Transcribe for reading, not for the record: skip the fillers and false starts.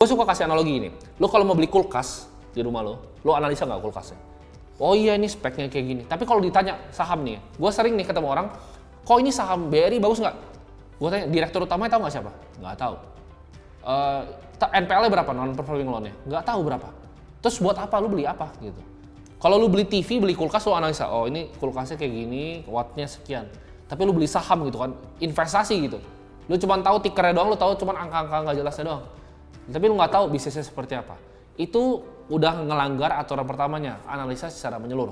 Gue suka kasih analogi ini. Lo kalau mau beli kulkas di rumah lo analisa nggak kulkasnya? Oh iya ini speknya kayak gini. Tapi kalau ditanya saham nih, gue sering nih ketemu orang, kok ini saham BRI bagus nggak? Gue tanya, direktur utamanya tahu nggak siapa? Nggak tahu. NPL-nya berapa? Non-performing loan-nya? Nggak tahu berapa. Terus buat apa? Lu beli apa? Gitu. Kalau lu beli TV, beli kulkas, lu analisa, oh ini kulkasnya kayak gini, wattnya sekian. Tapi lu beli saham gitu kan, investasi gitu. Lu cuma tahu tikernya doang, lu tahu cuma angka-angka nggak jelasnya doang. Tapi lu nggak tahu bisnisnya seperti apa. Itu udah ngelanggar aturan pertamanya, analisa secara menyeluruh.